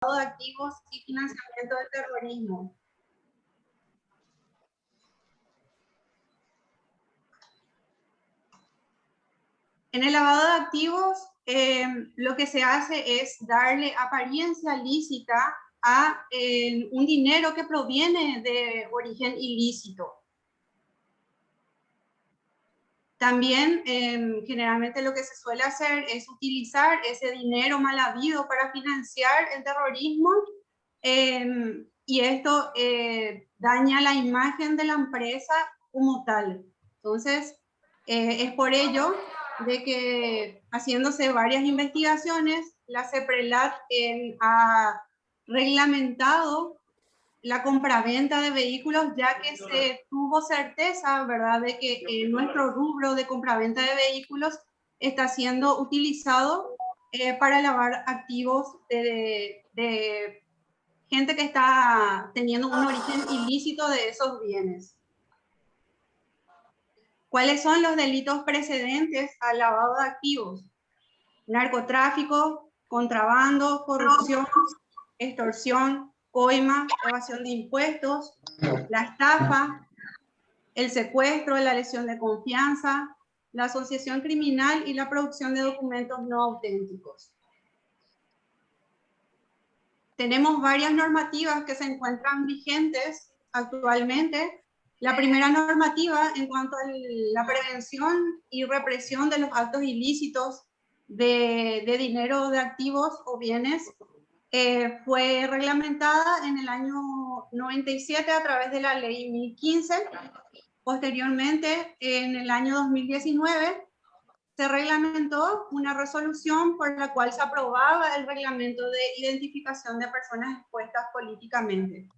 de activos y financiamiento del terrorismo. En el lavado de activos, lo que se hace es darle apariencia lícita a un dinero que proviene de origen ilícito. También, generalmente lo que se suele hacer es utilizar ese dinero mal habido para financiar el terrorismo, y esto daña la imagen de la empresa como tal. Entonces, es por ello de que, haciéndose varias investigaciones, la CEPRELAT ha reglamentado la compraventa de vehículos, ya que se tuvo certeza, ¿verdad?, de que nuestro rubro de compraventa de vehículos está siendo utilizado para lavar activos de gente que está teniendo un origen ilícito de esos bienes. ¿Cuáles son los delitos precedentes al lavado de activos? Narcotráfico, contrabando, corrupción, extorsión, coima, evasión de impuestos, la estafa, el secuestro, la lesión de confianza, la asociación criminal y la producción de documentos no auténticos. Tenemos varias normativas que se encuentran vigentes actualmente. La primera normativa en cuanto a la prevención y represión de los actos ilícitos de dinero, de activos o bienes, fue reglamentada en el año 97 a través de la ley 1015. Posteriormente, en el año 2019, se reglamentó una resolución por la cual se aprobaba el reglamento de identificación de personas expuestas políticamente.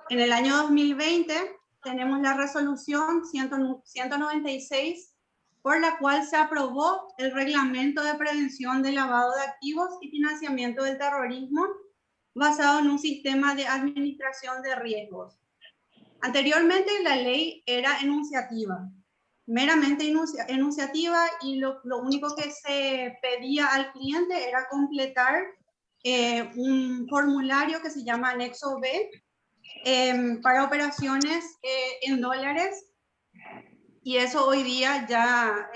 En el año 2020 tenemos la resolución 196, por la cual se aprobó el reglamento de prevención de lavado de activos y financiamiento del terrorismo, basado en un sistema de administración de riesgos. Anteriormente la ley era enunciativa, meramente enunciativa, y lo único que se pedía al cliente era completar un formulario que se llama anexo B para operaciones en dólares, y eso hoy día ya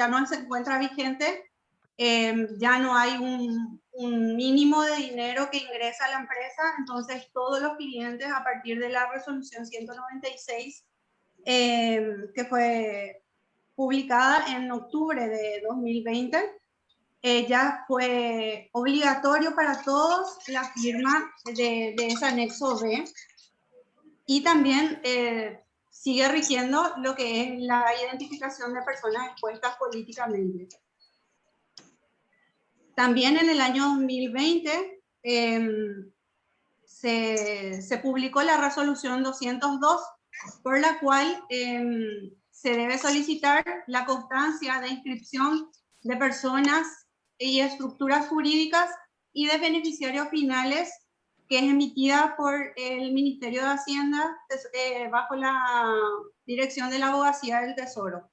no se encuentra vigente. Ya no hay un mínimo de dinero que ingresa a la empresa, entonces todos los clientes, a partir de la resolución 196, que fue publicada en octubre de 2020, ya fue obligatorio para todos la firma de ese anexo B, y también sigue rigiendo lo que es la identificación de personas expuestas políticamente. También en el año 2020 se publicó la resolución 202, por la cual se debe solicitar la constancia de inscripción de personas y estructuras jurídicas y de beneficiarios finales, que es emitida por el Ministerio de Hacienda bajo la dirección de la Abogacía del Tesoro.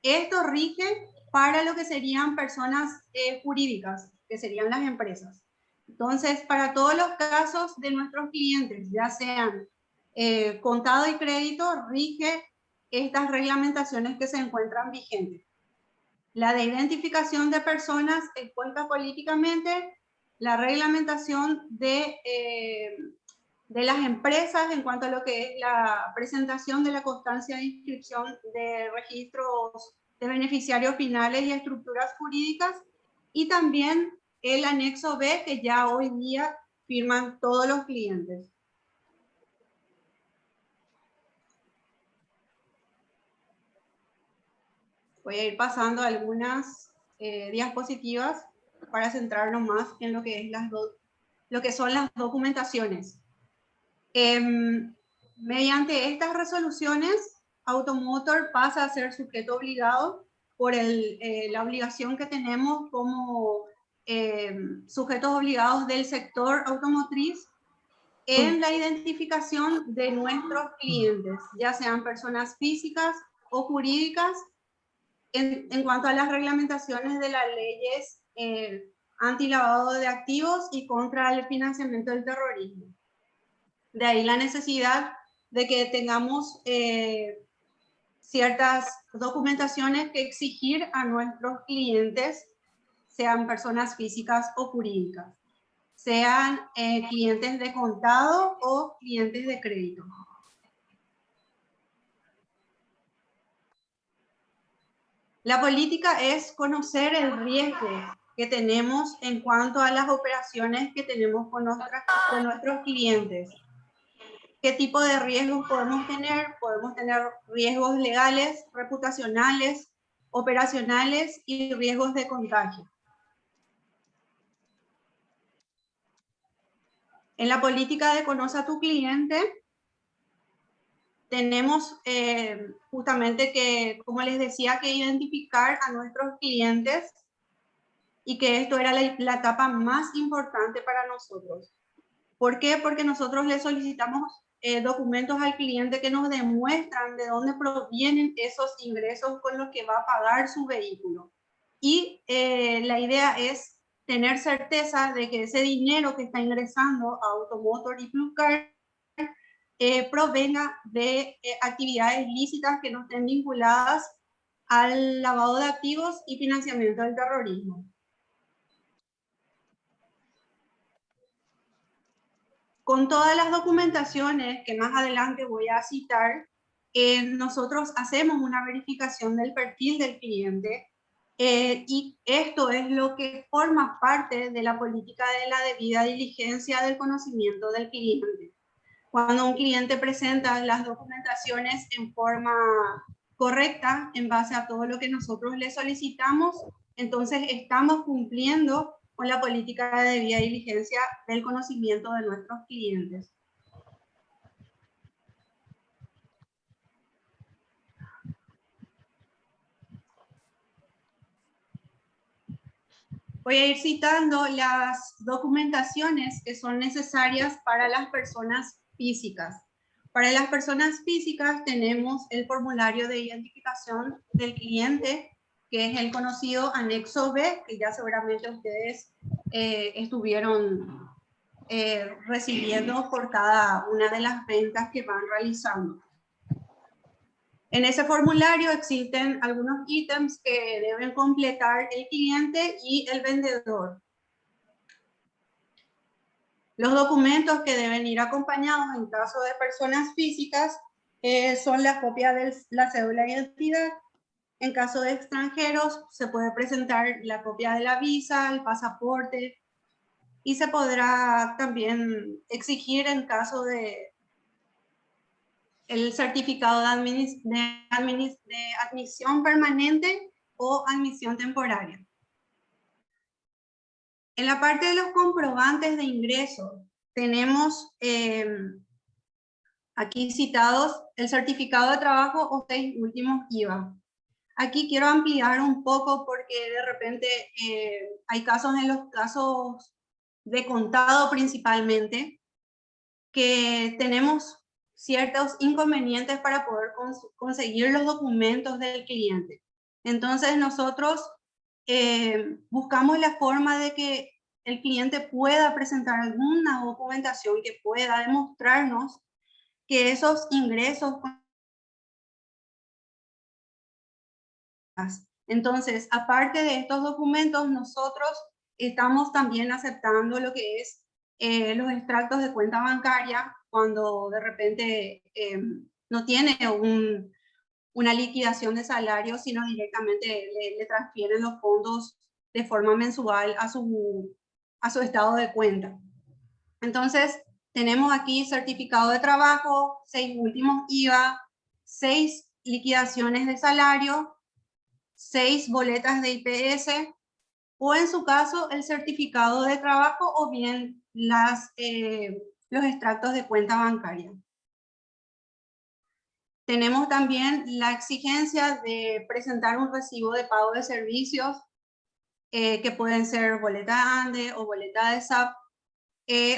Esto rige para lo que serían personas jurídicas, que serían las empresas. Entonces, para todos los casos de nuestros clientes, ya sean contado y crédito, rige estas reglamentaciones que se encuentran vigentes. La de identificación de personas expuestas políticamente, la reglamentación de las empresas en cuanto a lo que es la presentación de la constancia de inscripción de registros de beneficiarios finales y estructuras jurídicas, y también el anexo B, que ya hoy día firman todos los clientes. Voy a ir pasando algunas diapositivas para centrarnos más en lo que es lo que son las documentaciones. Mediante estas resoluciones, Automotor pasa a ser sujeto obligado por la obligación que tenemos como sujetos obligados del sector automotriz en la identificación de nuestros clientes, ya sean personas físicas o jurídicas, en cuanto a las reglamentaciones de las leyes antilavado de activos y contra el financiamiento del terrorismo. De ahí la necesidad de que tengamos ciertas documentaciones que exigir a nuestros clientes, sean personas físicas o jurídicas, sean clientes de contado o clientes de crédito. La política es conocer el riesgo que tenemos en cuanto a las operaciones que tenemos con nuestros clientes. ¿Qué tipo de riesgos podemos tener? Podemos tener riesgos legales, reputacionales, operacionales y riesgos de contagio. En la política de conoce a tu cliente, tenemos justamente que, como les decía, que identificar a nuestros clientes y que esto era la etapa más importante para nosotros. ¿Por qué? Porque nosotros le solicitamos documentos al cliente que nos demuestran de dónde provienen esos ingresos con los que va a pagar su vehículo. Y la idea es tener certeza de que ese dinero que está ingresando a Automotor y Flipkart provenga de actividades lícitas que no estén vinculadas al lavado de activos y financiamiento del terrorismo. Con todas las documentaciones que más adelante voy a citar, nosotros hacemos una verificación del perfil del cliente y esto es lo que forma parte de la política de la debida diligencia del conocimiento del cliente. Cuando un cliente presenta las documentaciones en forma correcta, en base a todo lo que nosotros le solicitamos, entonces estamos cumpliendo con la política de debida diligencia del conocimiento de nuestros clientes. Voy a ir citando las documentaciones que son necesarias para las personas físicas. Para las personas físicas tenemos el formulario de identificación del cliente, que es el conocido anexo B, que ya seguramente ustedes estuvieron recibiendo por cada una de las ventas que van realizando. En ese formulario existen algunos ítems que deben completar el cliente y el vendedor. Los documentos que deben ir acompañados en caso de personas físicas son la copia de la cédula de identidad. En caso de extranjeros se puede presentar la copia de la visa, el pasaporte y se podrá también exigir en caso de el certificado de admisión permanente o admisión temporaria. En la parte de los comprobantes de ingresos, tenemos aquí citados el certificado de trabajo o 6 últimos IVA. Aquí quiero ampliar un poco porque de repente hay casos en los casos de contado principalmente, que tenemos ciertos inconvenientes para poder conseguir los documentos del cliente. Entonces nosotros buscamos la forma de que el cliente pueda presentar alguna documentación que pueda demostrarnos que esos ingresos. Entonces, aparte de estos documentos, nosotros estamos también aceptando lo que es los extractos de cuenta bancaria cuando de repente no tiene una liquidación de salario, sino directamente le transfieren los fondos de forma mensual a su estado de cuenta. Entonces, tenemos aquí certificado de trabajo, 6 últimos IVA, 6 liquidaciones de salario, 6 boletas de IPS, o en su caso el certificado de trabajo o bien los extractos de cuenta bancaria. Tenemos también la exigencia de presentar un recibo de pago de servicios, que pueden ser boleta ANDE o boleta de SAP,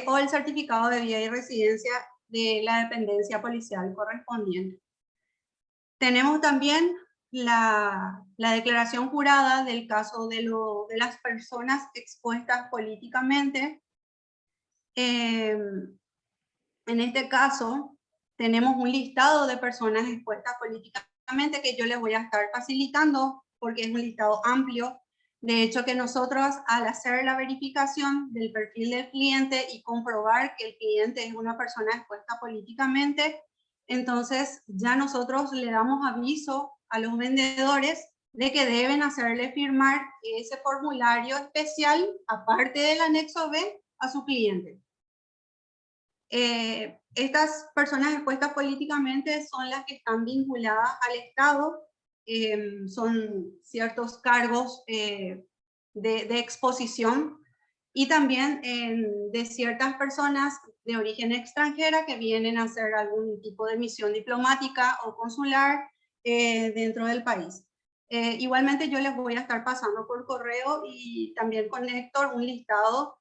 o el certificado de vida y residencia de la dependencia policial correspondiente. Tenemos también la declaración jurada del caso de las personas expuestas políticamente. En este caso, tenemos un listado de personas expuestas políticamente que yo les voy a estar facilitando porque es un listado amplio. De hecho, que nosotros al hacer la verificación del perfil del cliente y comprobar que el cliente es una persona expuesta políticamente, entonces ya nosotros le damos aviso a los vendedores de que deben hacerle firmar ese formulario especial, aparte del anexo B, a su cliente. Estas personas expuestas políticamente son las que están vinculadas al Estado, son ciertos cargos de exposición, y también de ciertas personas de origen extranjera que vienen a hacer algún tipo de misión diplomática o consular dentro del país. Igualmente yo les voy a estar pasando por correo y también con Héctor un listado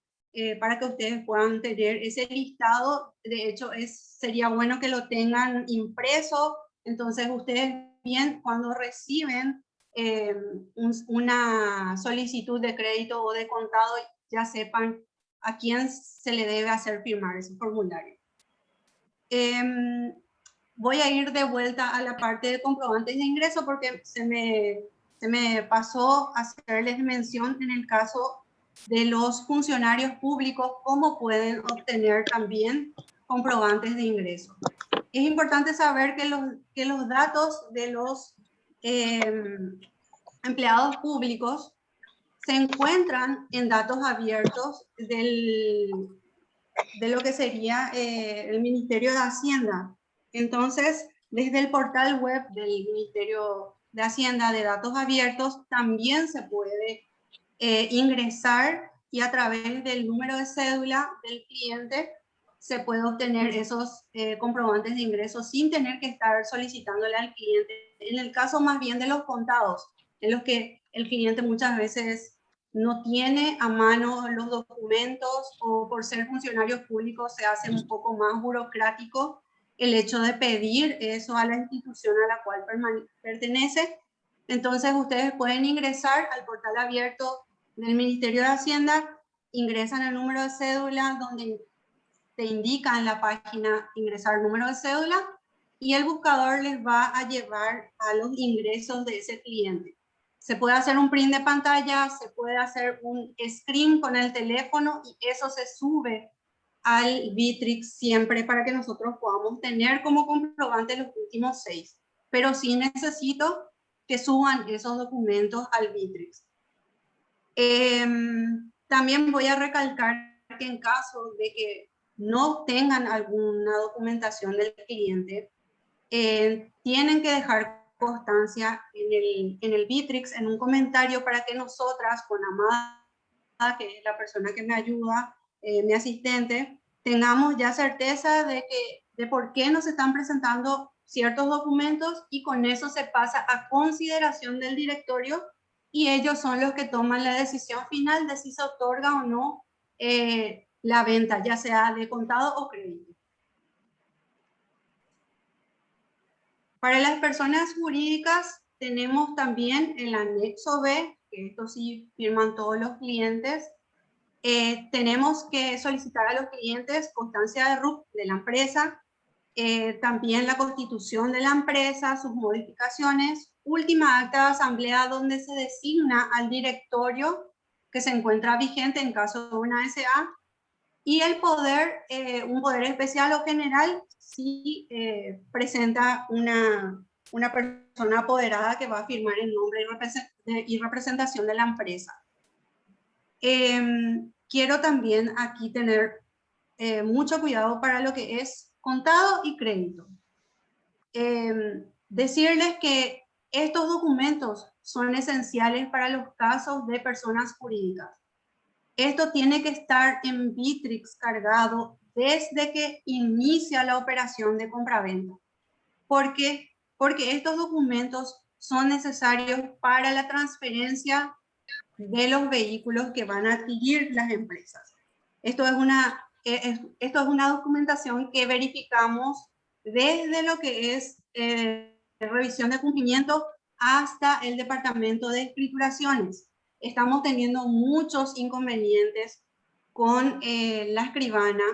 para que ustedes puedan tener ese listado. De hecho, sería bueno que lo tengan impreso, entonces ustedes bien cuando reciben una solicitud de crédito o de contado ya sepan a quién se le debe hacer firmar ese formulario. Voy a ir de vuelta a la parte de comprobantes de ingreso porque se me pasó hacerles mención en el caso de los funcionarios públicos, cómo pueden obtener también comprobantes de ingreso. Es importante saber que los datos de los empleados públicos se encuentran en datos abiertos de lo que sería el Ministerio de Hacienda. Entonces, desde el portal web del Ministerio de Hacienda de datos abiertos también se puede ingresar, y a través del número de cédula del cliente se puede obtener esos comprobantes de ingresos sin tener que estar solicitándole al cliente. En el caso más bien de los contados, en los que el cliente muchas veces no tiene a mano los documentos o por ser funcionarios públicos se hace un poco más burocrático el hecho de pedir eso a la institución a la cual pertenece. Entonces ustedes pueden ingresar al portal abierto del Ministerio de Hacienda, ingresan el número de cédula donde te indica en la página ingresar número de cédula y el buscador les va a llevar a los ingresos de ese cliente. Se puede hacer un print de pantalla, se puede hacer un screen con el teléfono y eso se sube al Bitrix siempre para que nosotros podamos tener como comprobante los últimos 6. Pero sí necesito que suban esos documentos al Bitrix. También voy a recalcar que en caso de que no tengan alguna documentación del cliente, tienen que dejar constancia en el Bitrix, en un comentario, para que nosotras, con Amada, que es la persona que me ayuda, mi asistente, tengamos ya certeza de por qué nos están presentando ciertos documentos, y con eso se pasa a consideración del directorio y ellos son los que toman la decisión final de si se otorga o no la venta, ya sea de contado o crédito. Para las personas jurídicas tenemos también el anexo B, que esto sí firman todos los clientes. Tenemos que solicitar a los clientes constancia de RUC de la empresa, también la constitución de la empresa, sus modificaciones, última acta de asamblea donde se designa al directorio que se encuentra vigente en caso de una SA, y el poder, un poder especial o general si presenta una persona apoderada que va a firmar en nombre y representación de la empresa. Quiero también aquí tener mucho cuidado para lo que es contado y crédito. Decirles que estos documentos son esenciales para los casos de personas jurídicas. Esto tiene que estar en Bitrix cargado desde que inicia la operación de compraventa. ¿Por qué? Porque estos documentos son necesarios para la transferencia de los vehículos que van a adquirir las empresas. Esto es una documentación que verificamos desde lo que es revisión de cumplimiento hasta el departamento de escrituraciones. Estamos teniendo muchos inconvenientes con la escribana,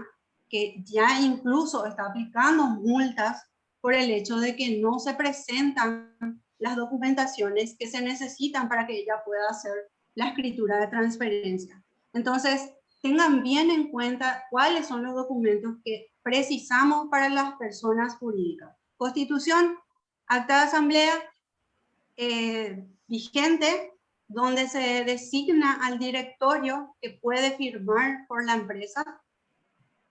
que ya incluso está aplicando multas por el hecho de que no se presentan las documentaciones que se necesitan para que ella pueda hacer la escritura de transferencia. Entonces, tengan bien en cuenta cuáles son los documentos que precisamos para las personas jurídicas. Constitución, acta de asamblea vigente, donde se designa al directorio que puede firmar por la empresa,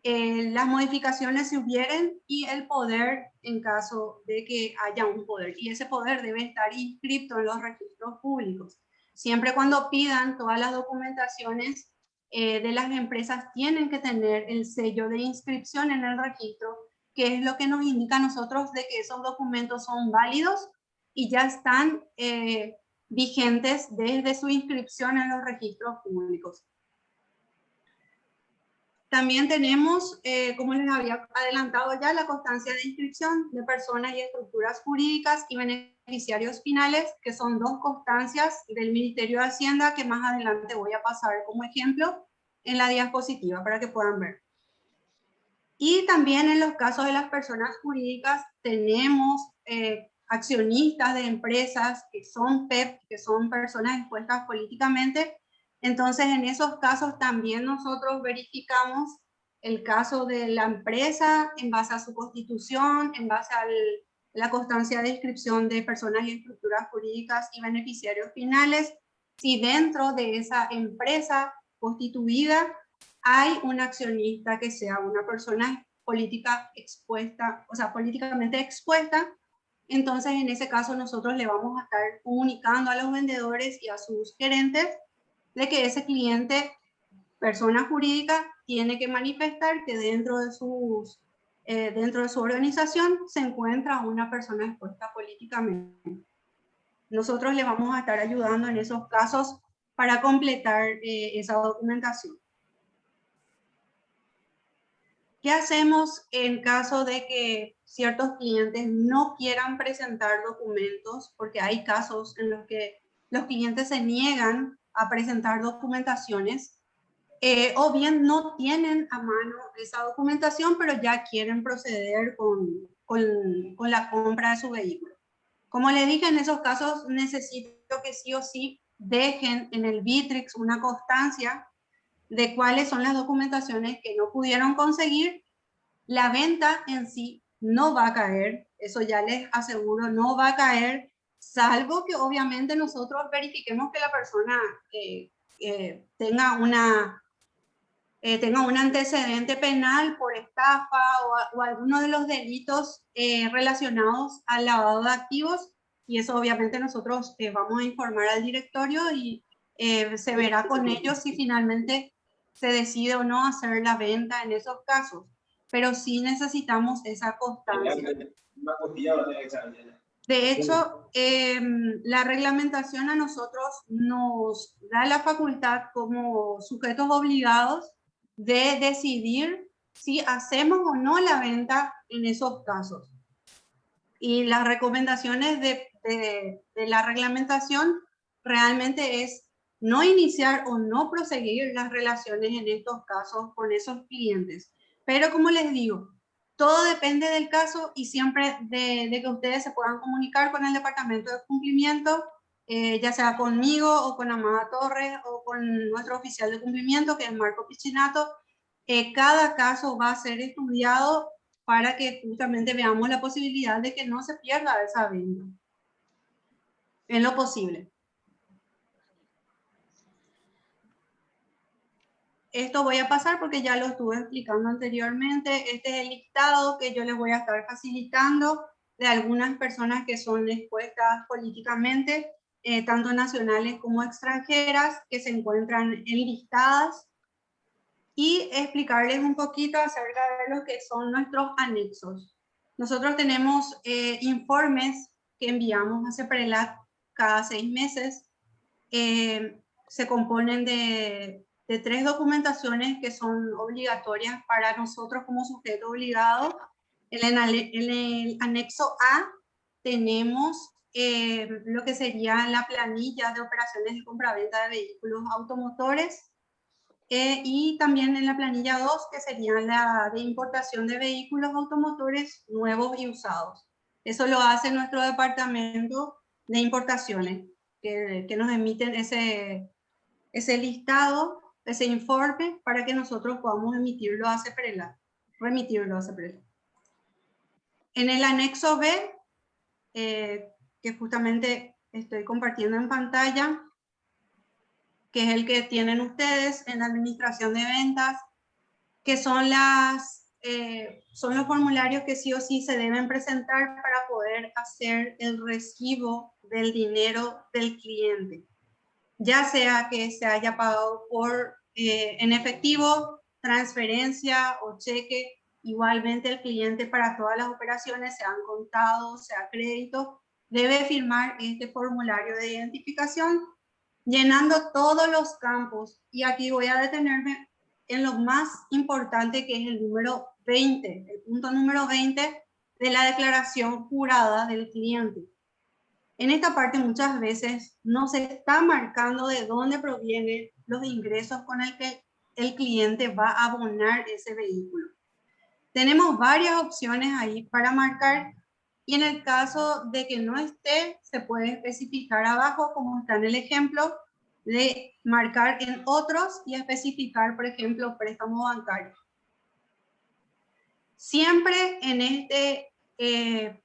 las modificaciones si hubieren y el poder en caso de que haya un poder. Y ese poder debe estar inscrito en los registros públicos. Siempre cuando pidan todas las documentaciones de las empresas tienen que tener el sello de inscripción en el registro, que es lo que nos indica a nosotros de que esos documentos son válidos y ya están vigentes desde su inscripción en los registros públicos. También tenemos, como les había adelantado ya, la constancia de inscripción de personas y estructuras jurídicas y beneficiarios finales, que son dos constancias del Ministerio de Hacienda que más adelante voy a pasar como ejemplo en la diapositiva para que puedan ver. Y también en los casos de las personas jurídicas tenemos accionistas de empresas que son PEP, que son personas expuestas políticamente. Entonces, en esos casos también nosotros verificamos el caso de la empresa en base a su constitución, en base a la constancia de inscripción de personas y estructuras jurídicas y beneficiarios finales, si dentro de esa empresa constituida hay un accionista que sea una persona política expuesta, o sea, políticamente expuesta. Entonces, en ese caso, nosotros le vamos a estar comunicando a los vendedores y a sus gerentes de que ese cliente, persona jurídica, tiene que manifestar que dentro de su organización se encuentra una persona expuesta políticamente. Nosotros le vamos a estar ayudando en esos casos para completar esa documentación. ¿Qué hacemos en caso de que ciertos clientes no quieran presentar documentos? Porque hay casos en los que los clientes se niegan a presentar documentaciones o bien no tienen a mano esa documentación, pero ya quieren proceder con la compra de su vehículo. Como le dije, en esos casos necesito que sí o sí dejen en el Bitrix una constancia de cuáles son las documentaciones que no pudieron conseguir. La venta en sí no va a caer, eso ya les aseguro, no va a caer, salvo que obviamente nosotros verifiquemos que la persona tenga un antecedente penal por estafa o alguno de los delitos relacionados al lavado de activos, y eso obviamente nosotros vamos a informar al directorio y se verá con ellos si finalmente se decide o no hacer la venta en esos casos, pero sí necesitamos esa constancia. De hecho, la reglamentación a nosotros nos da la facultad como sujetos obligados de decidir si hacemos o no la venta en esos casos. Y las recomendaciones de la reglamentación realmente es no iniciar o no proseguir las relaciones en estos casos con esos clientes. Pero como les digo, todo depende del caso y siempre de que ustedes se puedan comunicar con el departamento de cumplimiento, ya sea conmigo o con Amada Torres o con nuestro oficial de cumplimiento, que es Marco Pichinato. Cada caso va a ser estudiado para que justamente veamos la posibilidad de que no se pierda esa venta en lo posible. Esto voy a pasar porque ya lo estuve explicando anteriormente. Este es el listado que yo les voy a estar facilitando de algunas personas que son expuestas políticamente, tanto nacionales como extranjeras, que se encuentran enlistadas, y explicarles un poquito acerca de lo que son nuestros anexos. Nosotros tenemos informes que enviamos a CEPRELAC cada 6 meses. Se componen de 3 documentaciones que son obligatorias para nosotros como sujeto obligado. En el anexo A tenemos lo que sería la planilla de operaciones de compraventa de vehículos automotores, y también en la planilla 2, que sería la de importación de vehículos automotores nuevos y usados. Eso lo hace nuestro departamento de importaciones, que nos emiten ese listado, ese informe, para que nosotros podamos emitirlo a CEPRELAT, remitirlo a CEPRELAT. En el anexo B, que justamente estoy compartiendo en pantalla, que es el que tienen ustedes en administración de ventas, que son los formularios que sí o sí se deben presentar para poder hacer el recibo del dinero del cliente, ya sea que se haya pagado en efectivo, transferencia o cheque. Igualmente el cliente, para todas las operaciones, sean contados, sea crédito, debe firmar este formulario de identificación llenando todos los campos. Y aquí voy a detenerme en lo más importante, que es el número 20, el punto número 20 de la declaración jurada del cliente. En esta parte muchas veces no se está marcando de dónde provienen los ingresos con el que el cliente va a abonar ese vehículo. Tenemos varias opciones ahí para marcar, y en el caso de que no esté, se puede especificar abajo, como está en el ejemplo, de marcar en otros y especificar, por ejemplo, préstamo bancario. Siempre en este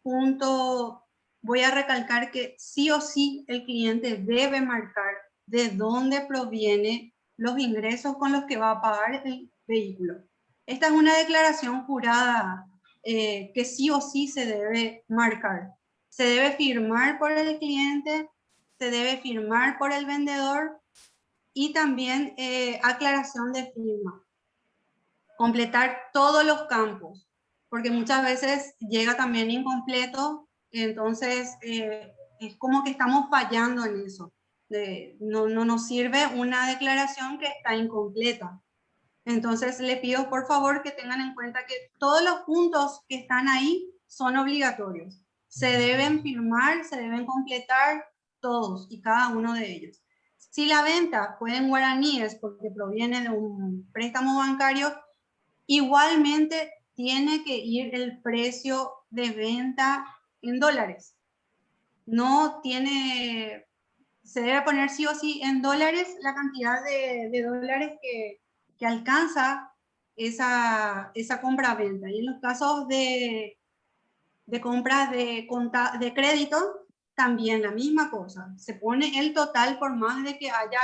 punto voy a recalcar que sí o sí el cliente debe marcar de dónde provienen los ingresos con los que va a pagar el vehículo. Esta es una declaración jurada que sí o sí se debe marcar. Se debe firmar por el cliente, se debe firmar por el vendedor, y también aclaración de firma. Completar todos los campos, porque muchas veces llega también incompleto, entonces es como que estamos fallando en eso. No nos sirve una declaración que está incompleta. Entonces le pido por favor que tengan en cuenta que todos los puntos que están ahí son obligatorios. Se deben firmar, se deben completar todos y cada uno de ellos. Si la venta fue en guaraníes porque proviene de un préstamo bancario, igualmente tiene que ir el precio de venta en dólares. No tiene, se debe poner sí o sí en dólares la cantidad de dólares que alcanza esa compra-venta. Y en los casos de compras de crédito, también la misma cosa. Se pone el total por más de que haya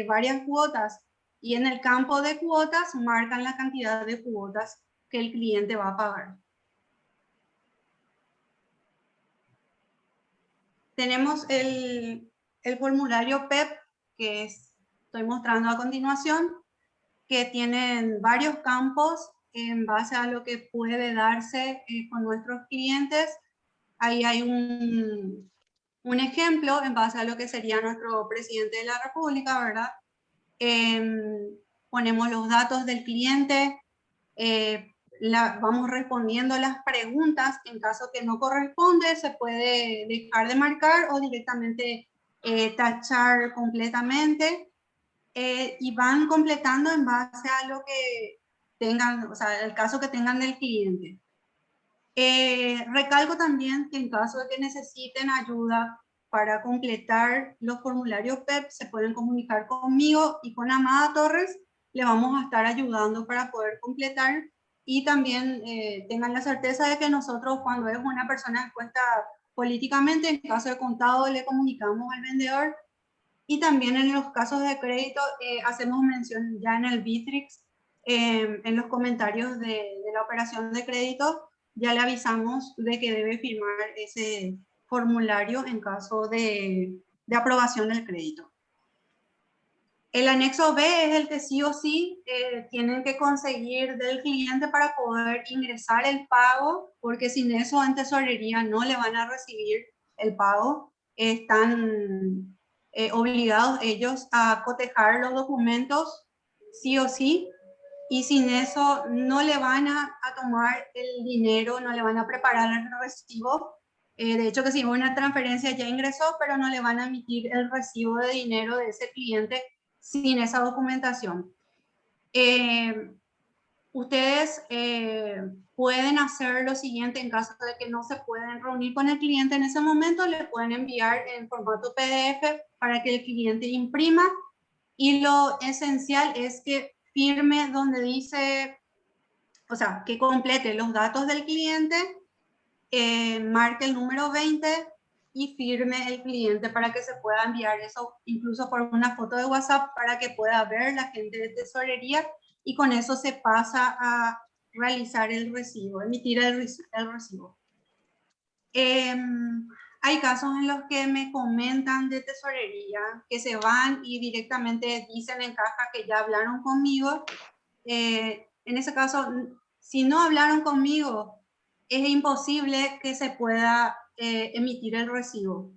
varias cuotas, y en el campo de cuotas marcan la cantidad de cuotas que el cliente va a pagar. Tenemos el formulario PEP, que estoy mostrando a continuación, que tienen varios campos en base a lo que puede darse con nuestros clientes. Ahí hay un ejemplo en base a lo que sería nuestro presidente de la República, ¿verdad? Ponemos los datos del cliente, vamos respondiendo las preguntas. En caso que no corresponde, se puede dejar de marcar o directamente tachar completamente, y van completando en base a lo que tengan, o sea, el caso que tengan del cliente. Recalco también que en caso de que necesiten ayuda para completar los formularios PEP, se pueden comunicar conmigo y con Amada Torres. Le vamos a estar ayudando para poder completar, y también tengan la certeza de que nosotros, cuando es una persona expuesta políticamente, en caso de contado, le comunicamos al vendedor. Y también en los casos de crédito hacemos mención ya en el Bitrix, en los comentarios de la operación de crédito, ya le avisamos de que debe firmar ese formulario en caso de aprobación del crédito. El anexo B es el que sí o sí tienen que conseguir del cliente para poder ingresar el pago, porque sin eso en tesorería no le van a recibir el pago. Están obligados ellos a cotejar los documentos sí o sí, y sin eso no le van a tomar el dinero, no le van a preparar el recibo De hecho, que si una transferencia ya ingresó, pero no le van a emitir el recibo de dinero de ese cliente sin esa documentación. Ustedes pueden hacer lo siguiente: en caso de que no se pueden reunir con el cliente en ese momento, le pueden enviar en formato PDF para que el cliente imprima, y lo esencial es que firme donde dice, o sea, que complete los datos del cliente, marque el número 20 y firme el cliente para que se pueda enviar eso incluso por una foto de WhatsApp para que pueda ver la gente de tesorería, y con eso se pasa a realizar el recibo, emitir el recibo. Hay casos en los que me comentan de tesorería que se van y directamente dicen en caja que ya hablaron conmigo. En ese caso, si no hablaron conmigo, es imposible que se pueda emitir el recibo.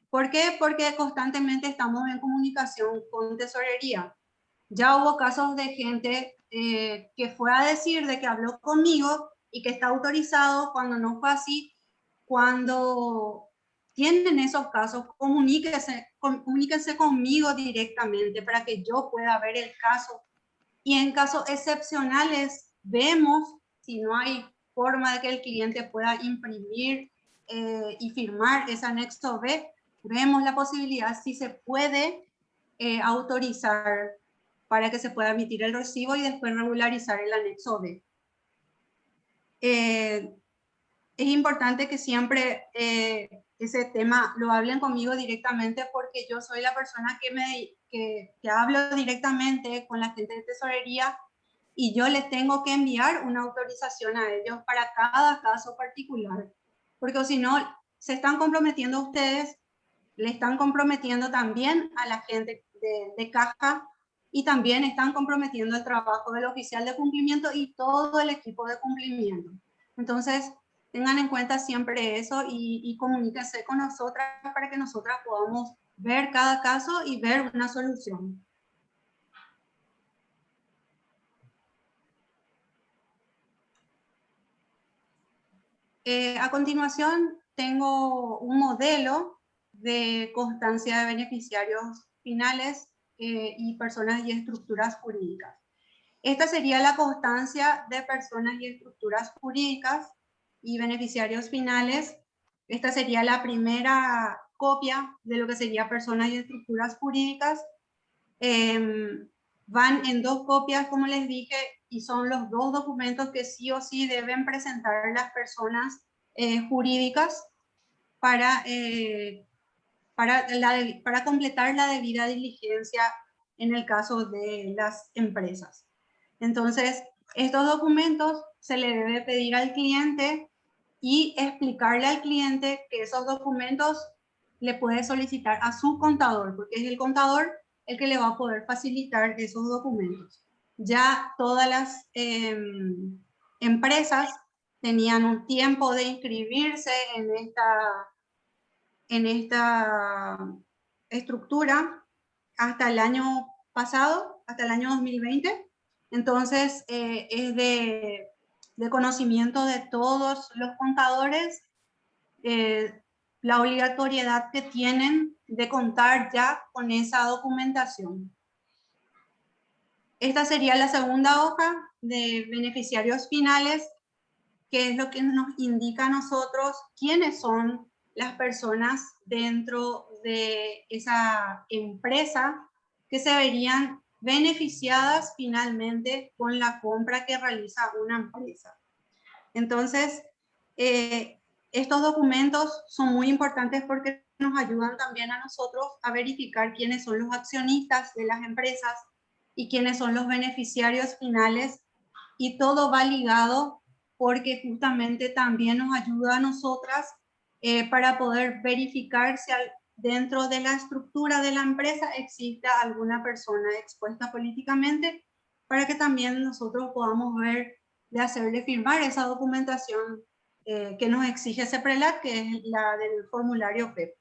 ¿Por qué? Porque constantemente estamos en comunicación con tesorería. Ya hubo casos de gente que fue a decir de que habló conmigo y que está autorizado, cuando no fue así. Cuando tienen esos casos, comuníquense conmigo directamente para que yo pueda ver el caso. Y en casos excepcionales, vemos si no hay forma de que el cliente pueda imprimir y firmar ese anexo B, vemos la posibilidad si se puede autorizar para que se pueda emitir el recibo y después regularizar el anexo B. Es importante que siempre ese tema lo hablen conmigo directamente, porque yo soy la persona que hablo directamente con la gente de tesorería, y yo les tengo que enviar una autorización a ellos para cada caso particular, porque si no, se están comprometiendo a ustedes, le están comprometiendo también a la gente de caja, y también están comprometiendo el trabajo del oficial de cumplimiento y todo el equipo de cumplimiento. Entonces, tengan en cuenta siempre eso y comuníquense con nosotras para que nosotras podamos ver cada caso y ver una solución. A continuación, tengo un modelo de constancia de beneficiarios finales y personas y estructuras jurídicas. Esta sería la constancia de personas y estructuras jurídicas y beneficiarios finales. Esta sería la primera copia de lo que sería personas y estructuras jurídicas. Van en 2 copias, como les dije, y son los 2 documentos que sí o sí deben presentar las personas jurídicas para completar la debida diligencia en el caso de las empresas. Entonces, estos documentos se le debe pedir al cliente y explicarle al cliente que esos documentos le puede solicitar a su contador, porque es el contador el que le va a poder facilitar esos documentos. Ya todas las empresas tenían un tiempo de inscribirse en esta estructura hasta el año pasado, hasta el año 2020. Entonces, es de conocimiento de todos los contadores la obligatoriedad que tienen de contar ya con esa documentación. Esta sería la segunda hoja de beneficiarios finales, que es lo que nos indica a nosotros quiénes son las personas dentro de esa empresa que se verían beneficiadas finalmente con la compra que realiza una empresa. Entonces, estos documentos son muy importantes porque nos ayudan también a nosotros a verificar quiénes son los accionistas de las empresas y quiénes son los beneficiarios finales, y todo va ligado porque justamente también nos ayuda a nosotras para poder verificar si dentro de la estructura de la empresa existe alguna persona expuesta políticamente, para que también nosotros podamos ver de hacerle firmar esa documentación que nos exige CEPRELAT, que es la del formulario PEP.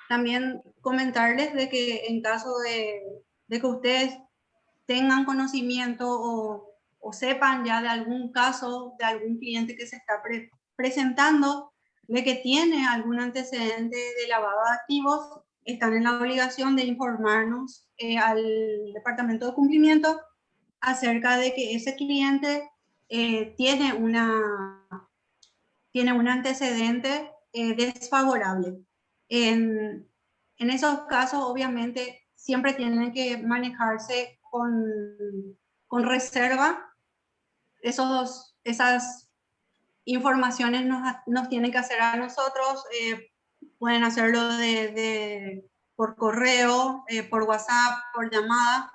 También comentarles de que en caso de que ustedes tengan conocimiento o sepan ya de algún caso, de algún cliente que se está presentando, de que tiene algún antecedente de lavado de activos, están en la obligación de informarnos al departamento de cumplimiento acerca de que ese cliente tiene un antecedente desfavorable. En esos casos, obviamente, siempre tienen que manejarse con reserva. Esas informaciones nos tienen que hacer a nosotros. Pueden hacerlo por correo, por WhatsApp, por llamada,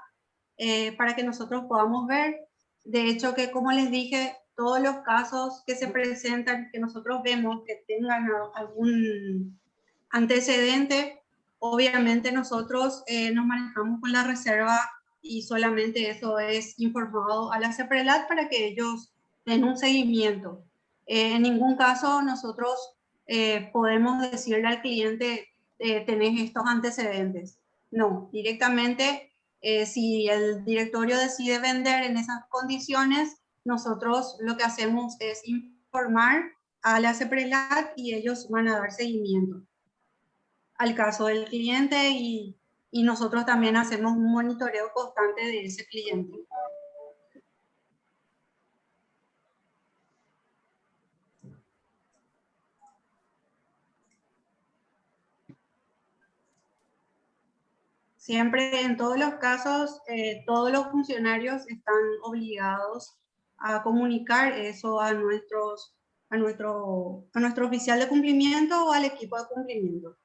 para que nosotros podamos ver. De hecho, que como les dije, todos los casos que se presentan, que nosotros vemos que tengan algún antecedente, obviamente nosotros nos manejamos con la reserva y solamente eso es informado a la CEPRELAT para que ellos den un seguimiento. En ningún caso nosotros podemos decirle al cliente, tenés estos antecedentes. No, directamente, si el directorio decide vender en esas condiciones, nosotros lo que hacemos es informar a la CEPRELAT y ellos van a dar seguimiento al caso del cliente y nosotros también hacemos un monitoreo constante de ese cliente. Siempre, en todos los casos, todos los funcionarios están obligados a comunicar eso a nuestro oficial de cumplimiento o al equipo de cumplimiento.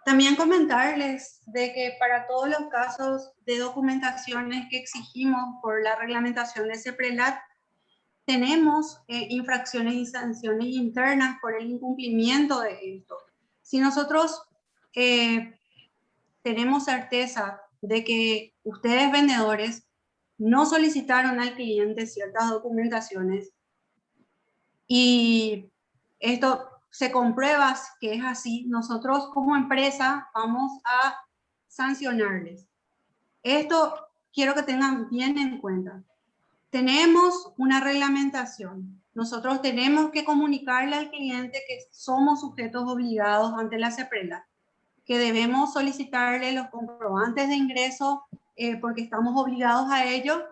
También comentarles de que para todos los casos de documentaciones que exigimos por la reglamentación de CEPRELAT, tenemos infracciones y sanciones internas por el incumplimiento de esto. Si nosotros tenemos certeza de que ustedes vendedores no solicitaron al cliente ciertas documentaciones y esto se comprueba que es así, nosotros como empresa vamos a sancionarles. Esto quiero que tengan bien en cuenta. Tenemos una reglamentación. Nosotros tenemos que comunicarle al cliente que somos sujetos obligados ante la CEPRELAT, que debemos solicitarle los comprobantes de ingreso porque estamos obligados a ello.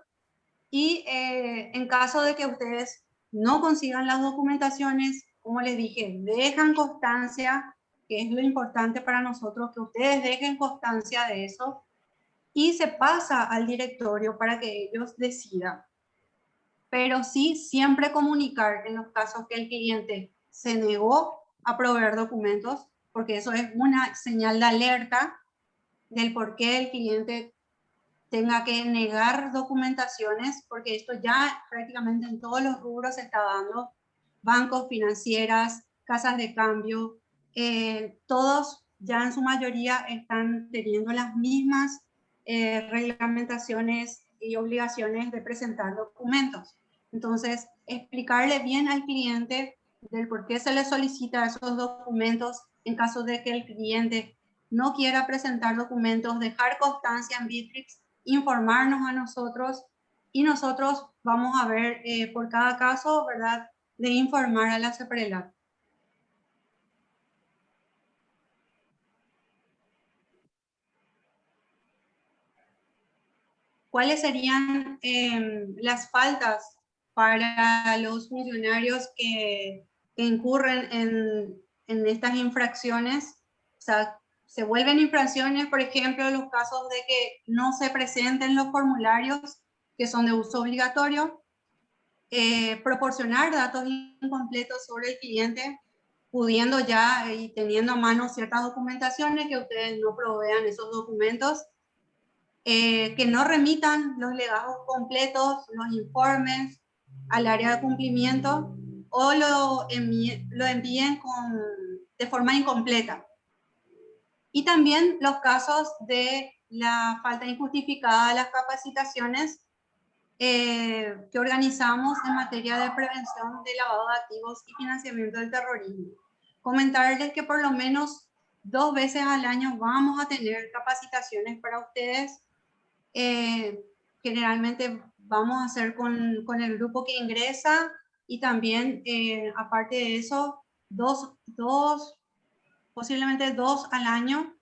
Y en caso de que ustedes no consigan las documentaciones, como les dije, dejan constancia, que es lo importante para nosotros, que ustedes dejen constancia de eso y se pasa al directorio para que ellos decidan. Pero sí, siempre comunicar en los casos que el cliente se negó a proveer documentos, porque eso es una señal de alerta del por qué el cliente tenga que negar documentaciones, porque esto ya prácticamente en todos los rubros se está dando, bancos, financieras, casas de cambio, todos ya en su mayoría están teniendo las mismas reglamentaciones y obligaciones de presentar documentos. Entonces, explicarle bien al cliente del por qué se le solicita esos documentos en caso de que el cliente no quiera presentar documentos, dejar constancia en Bitrix, informarnos a nosotros y nosotros vamos a ver por cada caso, ¿verdad?, de informar a la CEPRELAT. ¿Cuáles serían las faltas para los funcionarios que incurren en estas infracciones? O sea, se vuelven infracciones, por ejemplo, los casos de que no se presenten los formularios que son de uso obligatorio, proporcionar datos incompletos sobre el cliente, pudiendo ya y teniendo a mano ciertas documentaciones que ustedes no provean esos documentos, que no remitan los legajos completos, los informes al área de cumplimiento o lo envíen de forma incompleta. Y también los casos de la falta injustificada de las capacitaciones que organizamos en materia de prevención de lavado de activos y financiamiento del terrorismo. Comentarles que por lo menos 2 veces al año vamos a tener capacitaciones para ustedes. Generalmente vamos a hacer con el grupo que ingresa y también, aparte de eso, posiblemente dos al año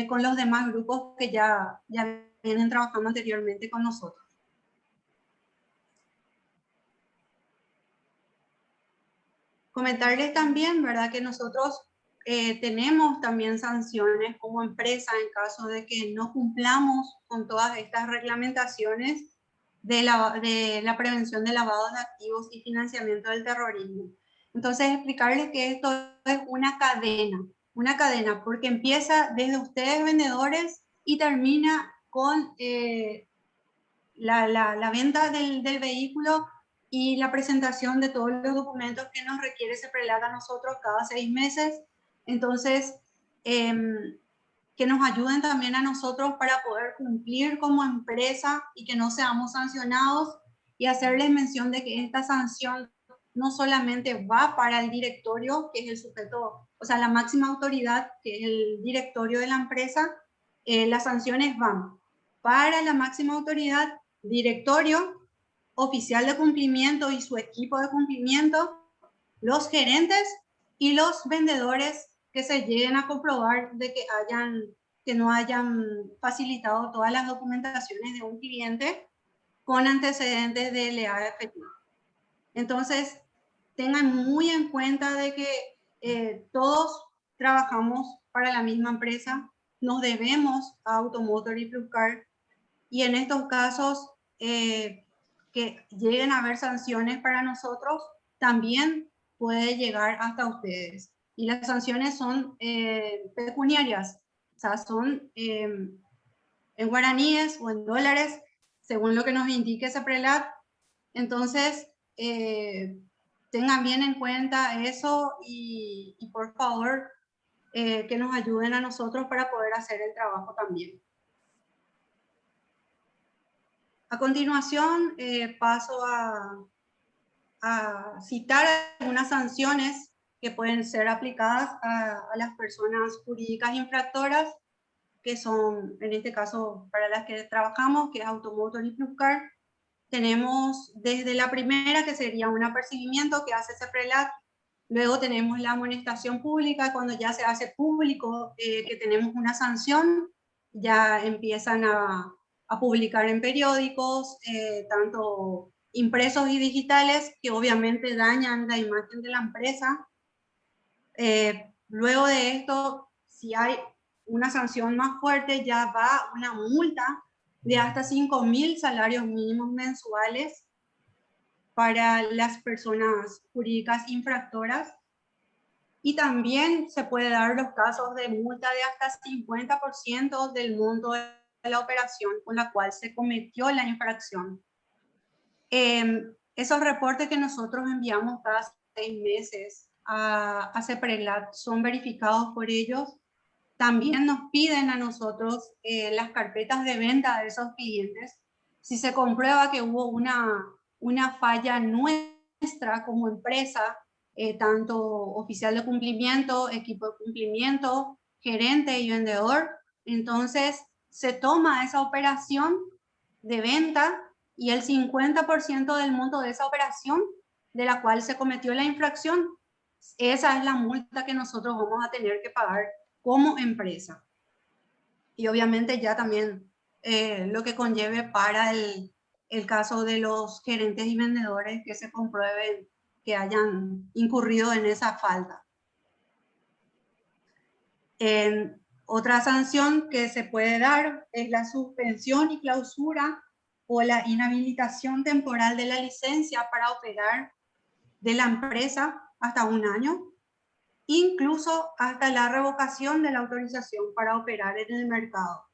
con los demás grupos que ya vienen trabajando anteriormente con nosotros. Comentarles también, ¿verdad?, que nosotros tenemos también sanciones como empresa en caso de que no cumplamos con todas estas reglamentaciones de la prevención de lavado de activos y financiamiento del terrorismo. Entonces, explicarles que esto es una cadena, porque empieza desde ustedes vendedores y termina con la venta del vehículo y la presentación de todos los documentos que nos requiere CEPRELAT a nosotros cada 6 meses. Entonces, que nos ayuden también a nosotros para poder cumplir como empresa y que no seamos sancionados, y hacerles mención de que esta sanción no solamente va para el directorio, que es el sujeto, o sea, la máxima autoridad, que es el directorio de la empresa. Las sanciones van para la máxima autoridad, directorio, oficial de cumplimiento y su equipo de cumplimiento, los gerentes y los vendedores que se lleguen a comprobar de que no hayan facilitado todas las documentaciones de un cliente con antecedentes de LA efectivo. Entonces, tengan muy en cuenta de que todos trabajamos para la misma empresa, nos debemos a Automotor y Pluscar, y en estos casos que lleguen a haber sanciones para nosotros, también puede llegar hasta ustedes. Y las sanciones son pecuniarias, o sea, son en guaraníes o en dólares, según lo que nos indique CEPRELAT. Entonces, tengan bien en cuenta eso y por favor, que nos ayuden a nosotros para poder hacer el trabajo también. A continuación, paso a citar algunas sanciones que pueden ser aplicadas a las personas jurídicas infractoras, que son, en este caso, para las que trabajamos, que es Automotor y Pluscar. Tenemos desde la primera, que sería un apercibimiento que hace CEPRELAT. Luego tenemos la amonestación pública, cuando ya se hace público que tenemos una sanción, ya empiezan a publicar en periódicos, tanto impresos y digitales, que obviamente dañan la imagen de la empresa. Luego de esto, si hay una sanción más fuerte, ya va una multa de hasta 5.000 salarios mínimos mensuales para las personas jurídicas infractoras. Y también se puede dar los casos de multa de hasta 50% del monto de la operación con la cual se cometió la infracción. Esos reportes que nosotros enviamos cada 6 meses a CEPRELAT son verificados por ellos. También nos piden a nosotros las carpetas de venta de esos clientes. Si se comprueba que hubo una falla nuestra como empresa, tanto oficial de cumplimiento, equipo de cumplimiento, gerente y vendedor, entonces se toma esa operación de venta y el 50% del monto de esa operación de la cual se cometió la infracción, esa es la multa que nosotros vamos a tener que pagar como empresa. Y obviamente ya también lo que conlleve para el caso de los gerentes y vendedores que se comprueben que hayan incurrido en esa falta. Otra sanción que se puede dar es la suspensión y clausura o la inhabilitación temporal de la licencia para operar de la empresa hasta 1 año, incluso hasta la revocación de la autorización para operar en el mercado.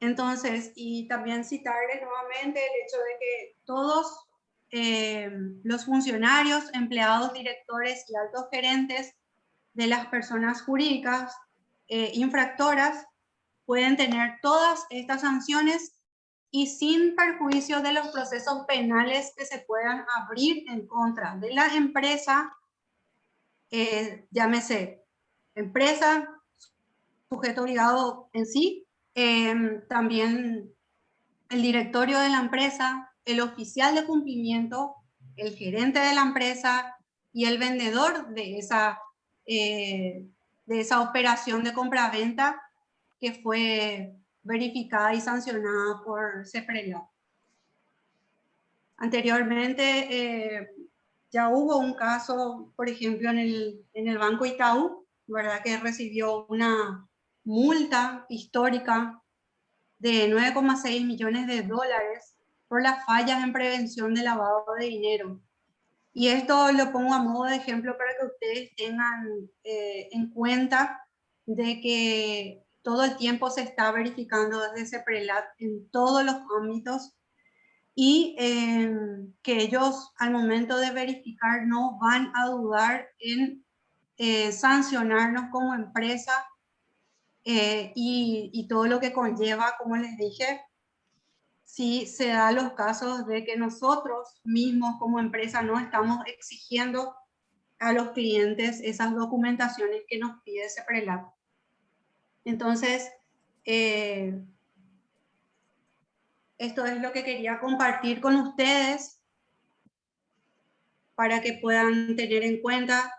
Entonces, y también citarles nuevamente el hecho de que todos los funcionarios, empleados, directores y altos gerentes de las personas jurídicas infractoras pueden tener todas estas sanciones y sin perjuicio de los procesos penales que se puedan abrir en contra de la empresa, llámese empresa, sujeto obligado en sí, también el directorio de la empresa, el oficial de cumplimiento, el gerente de la empresa y el vendedor de esa operación de compra-venta que fue verificada y sancionada por CEPRELAT. Anteriormente ya hubo un caso, por ejemplo, en el Banco Itaú, ¿verdad? Que recibió una multa histórica de 9,6 millones de dólares por las fallas en prevención de lavado de dinero. Y esto lo pongo a modo de ejemplo para que ustedes tengan en cuenta de que todo el tiempo se está verificando desde CEPRELAT en todos los ámbitos y que ellos al momento de verificar no van a dudar en sancionarnos como empresa y todo lo que conlleva, como les dije, si se da los casos de que nosotros mismos como empresa no estamos exigiendo a los clientes esas documentaciones que nos pide CEPRELAT. Entonces, esto es lo que quería compartir con ustedes para que puedan tener en cuenta